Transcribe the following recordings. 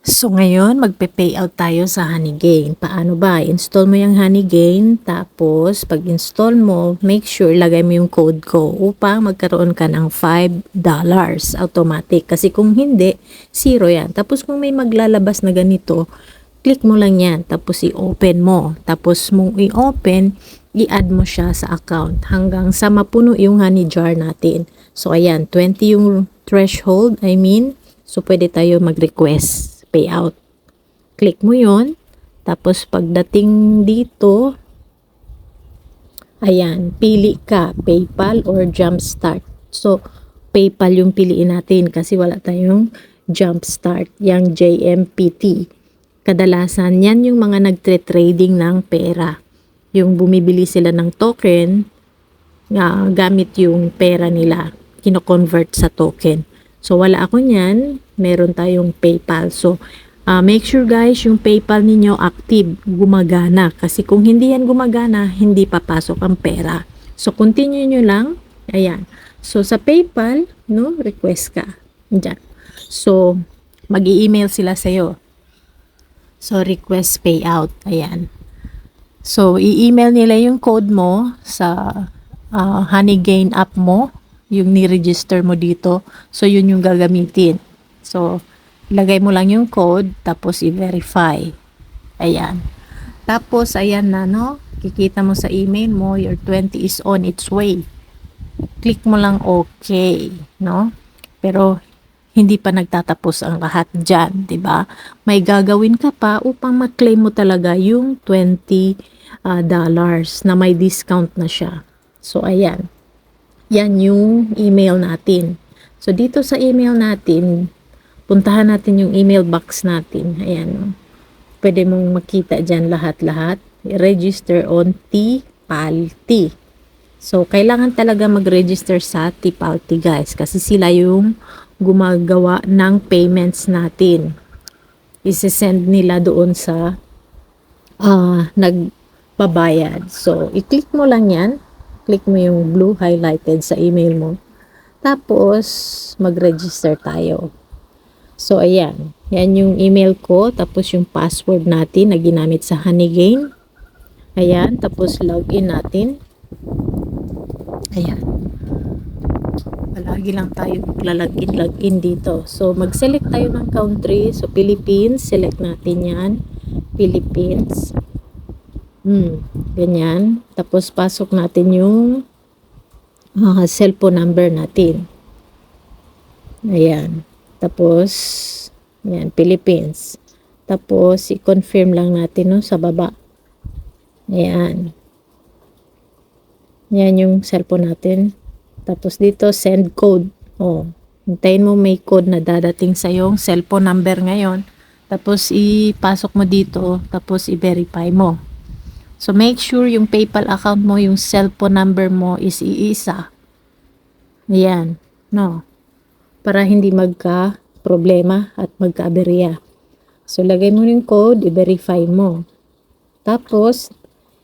So ngayon, magpe-payout tayo sa Honeygain. Paano ba? Install mo yung Honeygain, tapos pag install mo, make sure lagay mo yung code ko upang magkaroon ka ng $5 automatic. Kasi kung hindi, zero yan. Tapos kung may maglalabas na ganito, click mo lang yan, tapos i-open mo. Tapos mong i-open, i-add mo siya sa account hanggang sa mapuno yung honey jar natin. So ayan, 20 yung threshold, so pwede tayo mag-request payout. Click mo yon. Tapos pagdating dito, ayan, pili ka, PayPal or Jumpstart. So, PayPal yung piliin natin kasi wala tayong Jumpstart, yung JMPT. Kadalasan, yan yung mga nagtre-trading ng pera. Yung bumibili sila ng token, gamit yung pera nila, kino-convert sa token. So, wala ako niyan. Meron tayong PayPal. So, make sure guys, yung PayPal ninyo active, gumagana. Kasi kung hindi yan gumagana, hindi papasok ang pera. So, continue nyo lang. Ayan. So, sa PayPal, request ka. Diyan. So, mag-i-email sila sa'yo. So, request payout. Ayan. So, i-email nila yung code mo sa Honeygain app mo, yung ni-register mo dito. So, yun yung gagamitin. So, lagay mo lang yung code, tapos i-verify. Ayan. Tapos, ayan na, kikita mo sa email mo, your 20 is on its way. Click mo lang okay, Pero, hindi pa nagtatapos ang lahat dyan, di ba? May gagawin ka pa upang ma-claim mo talaga yung $20 na may discount na siya. So, ayan. Yan yung email natin. So, dito sa email natin, puntahan natin yung email box natin. Ayan. Pwede mong makita dyan lahat-lahat. Register on Tipalti. So, kailangan talaga mag-register sa Tipalti, guys. Kasi sila yung gumagawa ng payments natin. Isesend nila doon sa nagbabayad. So, i-click mo lang yan. Click mo yung blue highlighted sa email mo. Tapos, mag-register tayo. So, ayan. Yan yung email ko. Tapos, yung password natin na ginamit sa Honeygain. Ayan. Tapos, login natin. Ayan. Palagi lang tayo login dito. So, mag-select tayo ng country. So, Philippines. Select natin yan. Philippines. Ganyan. Tapos, pasok natin yung cellphone number natin. Ayan. Tapos, ayan, Philippines. Tapos, i-confirm lang natin sa baba. Ayan. Yan yung cellphone natin. Tapos, dito, send code. Hintayin mo may code na dadating sa yung cellphone number ngayon. Tapos, ipasok mo dito. Tapos, i-verify mo. So, make sure yung PayPal account mo, yung cellphone number mo is iisa. Ayan. Para hindi magka-problema at magka-aberya. So, lagay mo yung code, i-verify mo. Tapos,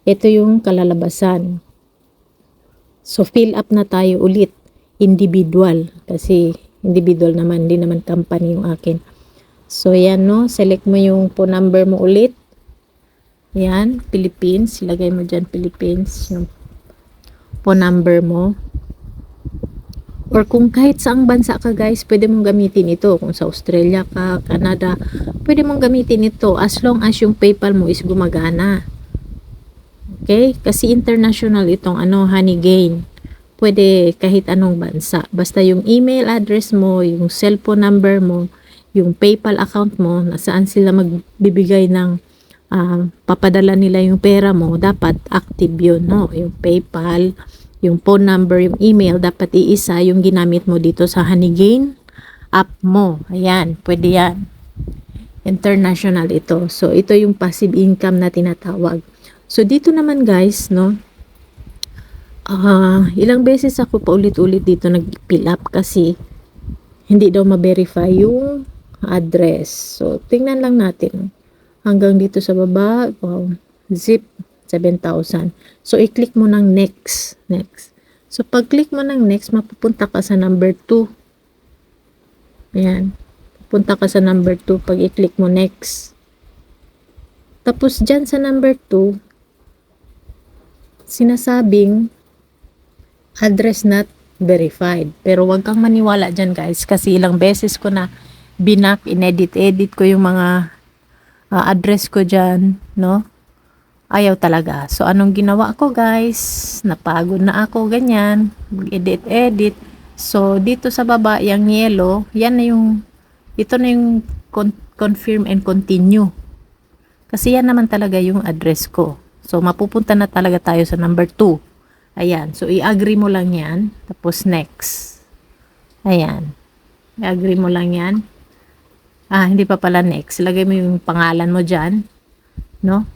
ito yung kalalabasan. So, fill up na tayo ulit. Individual. Kasi, individual naman, hindi naman company yung akin. So, yan, select mo yung phone number mo ulit. Yan, Philippines. Ilagay mo dyan, Philippines. Yung phone number mo. Or kung kahit saang bansa ka, guys, pwede mong gamitin ito. Kung sa Australia ka, Canada, pwede mong gamitin ito as long as yung PayPal mo is gumagana. Okay? Kasi international itong Honeygain. Pwede kahit anong bansa. Basta yung email address mo, yung cellphone number mo, yung PayPal account mo, nasaan sila magbibigay ng papadala nila yung pera mo, dapat active yun, yung PayPal, yung phone number, yung email, dapat iisa yung ginamit mo dito sa Honeygain app mo. Ayan, pwede yan. International ito. So, ito yung passive income na tinatawag. So, dito naman guys, ilang beses ako paulit-ulit dito nag-fill up kasi hindi daw ma-verify yung address. So, tingnan lang natin. Hanggang dito sa baba, zip, 7,000. So, i-click mo ng next. So, pag-click mo ng next, mapupunta ka sa number 2. Ayan. punta ka sa number 2 pag i-click mo next. Tapos dyan sa number 2, sinasabing address not verified. Pero wag kang maniwala dyan guys, kasi ilang beses ko na binak, inedit-edit ko yung mga address ko dyan, no? Ayaw talaga. So, anong ginawa ko guys? Napagod na ako, ganyan. Mag-edit-edit. So, dito sa baba, yung yellow, yan na yung, ito na yung confirm and continue. Kasi yan naman talaga yung address ko. So, mapupunta na talaga tayo sa number 2. Ayan. So, i-agree mo lang yan. Tapos, next. Ayan. I-agree mo lang yan. Hindi pa pala next. Lagay mo yung pangalan mo dyan. No?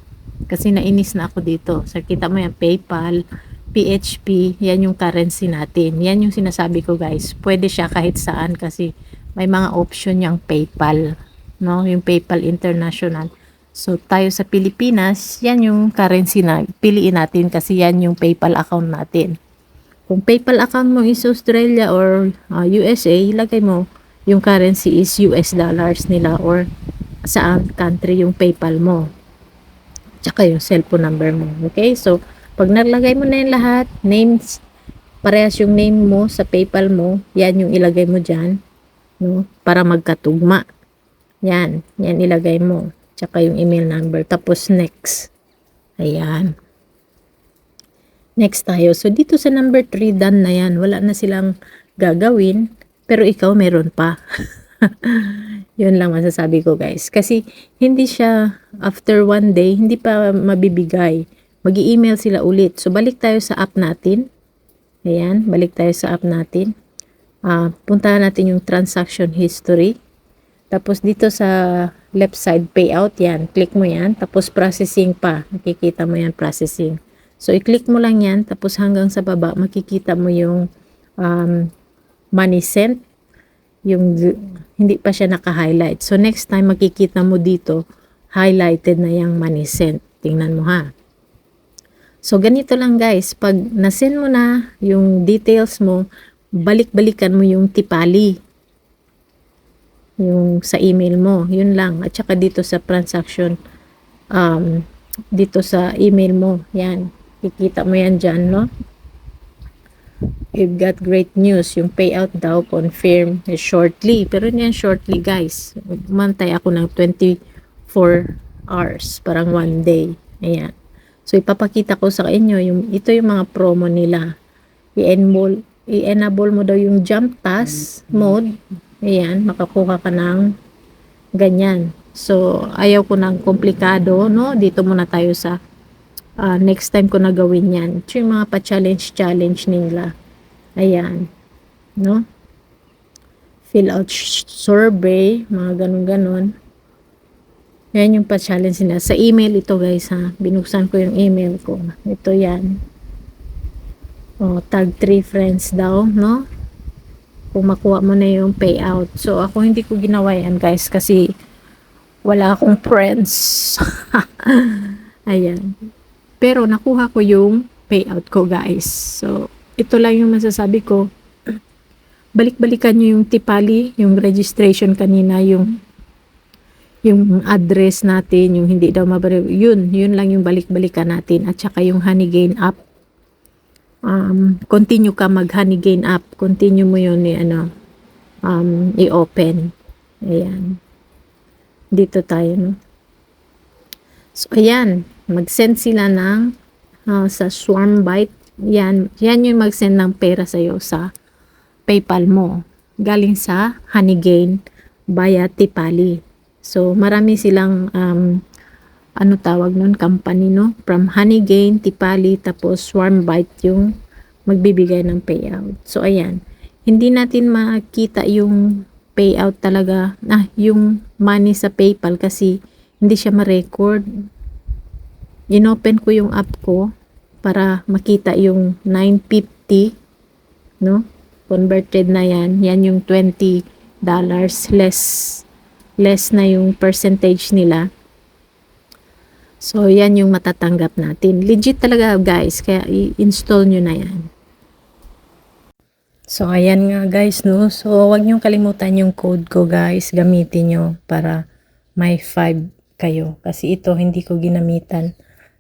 Kasi nainis na ako dito. So, kita mo yan, PayPal, PHP, yan yung currency natin. Yan yung sinasabi ko guys. Pwede siya kahit saan kasi may mga option yung PayPal. No? Yung PayPal International. So, tayo sa Pilipinas, yan yung currency na piliin natin kasi yan yung PayPal account natin. Kung PayPal account mo is Australia or USA, ilagay mo yung currency is US dollars nila or saan country yung PayPal mo. Tsaka yung cellphone number mo. Okay? So, pag nalagay mo na yung lahat, names, parehas yung name mo sa PayPal mo, yan yung ilagay mo dyan, no? Para magkatugma. Yan ilagay mo. Tsaka yung email number. Tapos next. Ayan. Next tayo. So, dito sa number 3, done na yan. Wala na silang gagawin. Pero ikaw meron pa. Yun lang masasabi ko guys. Kasi hindi siya after 1 day, hindi pa mabibigay. Mag-i-email sila ulit. So, balik tayo sa app natin. Ayan. Balik tayo sa app natin. Puntahan natin yung transaction history. Tapos dito sa left side payout, yan. Click mo yan. Tapos processing pa. Makikita mo yan, processing. So, i-click mo lang yan. Tapos hanggang sa baba, makikita mo yung money sent. Yung hindi pa siya naka-highlight. So, next time makikita mo dito, highlighted na yung money sent. Tingnan mo ha. So, ganito lang guys. Pag nasend mo na yung details mo, balik-balikan mo yung tipali. Yung sa email mo. Yun lang. At saka dito sa transaction, dito sa email mo. Yan. Kikita mo yan dyan, no? You've got great news. Yung payout daw confirm shortly. Pero yan shortly guys. Umantay ako ng 24 hours. Parang 1 day. Ayan. So ipapakita ko sa inyo. Ito yung mga promo nila. I-enable mo daw yung jump task mode. Ayan. Makakuha ka ng ganyan. So ayaw ko ng komplikado. No? Dito muna tayo sa next time ko na gawin yan. Ito yung mga pa-challenge nila. Ayan. No? Fill out survey. Mga ganun-ganon. Yan yung pa-challenge nila. Sa email ito guys ha. Binuksan ko yung email ko. Ito yan. Tag 3 friends daw. No? Kung makuha mo na yung payout. So ako hindi ko ginawa yan guys. Kasi wala akong friends. Ayan. Pero nakuha ko yung payout ko guys. So, ito lang yung masasabi ko. Balik-balikan nyo yung tipali, yung registration kanina, yung address natin, yung hindi daw mabariw. Yun lang yung balik-balikan natin. At saka yung Honeygain app. Continue ka mag Honeygain app. Continue mo yun i-open. Ayan. Dito tayo, no? So, ayan. Mag-send sila ng sa Swarmbyte. Yan yung mag-send ng pera sa'yo sa PayPal mo. Galing sa Honeygain via Tipali. So, marami silang ano tawag nun? Company, no? From Honeygain, Tipali, tapos Swarmbyte yung magbibigay ng payout. So, ayan. Hindi natin makita yung payout talaga, yung money sa PayPal kasi hindi siya ma-record. Inopen ko yung app ko para makita yung 950, no? Converted na yan. Yan yung $20 less na yung percentage nila. So, yan yung matatanggap natin. Legit talaga guys, kaya i-install nyo na yan. So, ayan nga guys, no? So, wag niyong kalimutan yung code ko guys. Gamitin nyo para may 5 kayo. Kasi ito, hindi ko ginamitan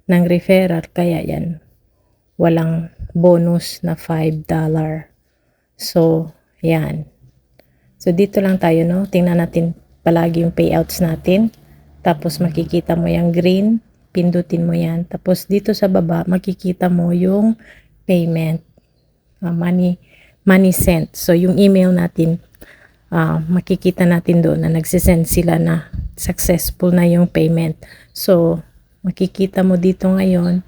ng referral. Kaya yan, walang bonus na $5. So, yan. So, dito lang tayo, no? Tingnan natin palagi yung payouts natin. Tapos, makikita mo yung green. Pindutin mo yan. Tapos, dito sa baba, makikita mo yung payment. Money sent. So, yung email natin, makikita natin doon na nagsisend sila na successful na yung payment. So, makikita mo dito ngayon,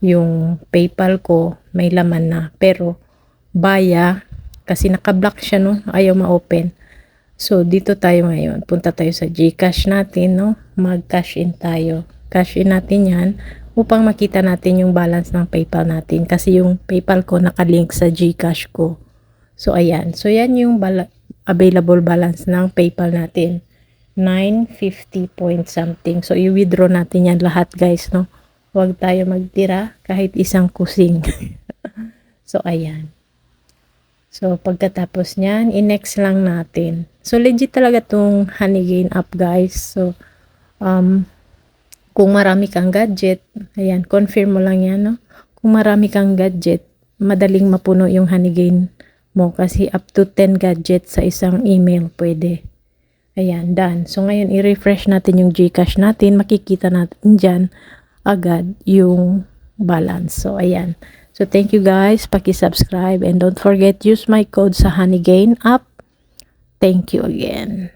yung PayPal ko, may laman na. Pero, baya, kasi nakablock siya, no? Ayaw ma-open. So, dito tayo ngayon. Punta tayo sa GCash natin, no? Mag-cash in tayo. Cash in natin yan upang makita natin yung balance ng PayPal natin. Kasi yung PayPal ko nakalink sa GCash ko. So, ayan. So, yan yung available balance ng PayPal natin. 950 point something. So, i-withdraw natin yan lahat, guys, no? Huwag tayo magtira kahit isang kusing. So, ayan. So, pagkatapos nyan, i-next lang natin. So, legit talaga tong Honeygain app, guys. So, kung marami kang gadget, ayan, confirm mo lang yan, no? Kung marami kang gadget, madaling mapuno yung Honeygain mo kasi up to 10 gadgets sa isang email pwede. Ayan, done. So, ngayon, i-refresh natin yung GCash natin. Makikita natin dyan agad yung balance. So, ayan. So, thank you guys. Paki-subscribe and don't forget, use my code sa Honeygain app. Thank you again.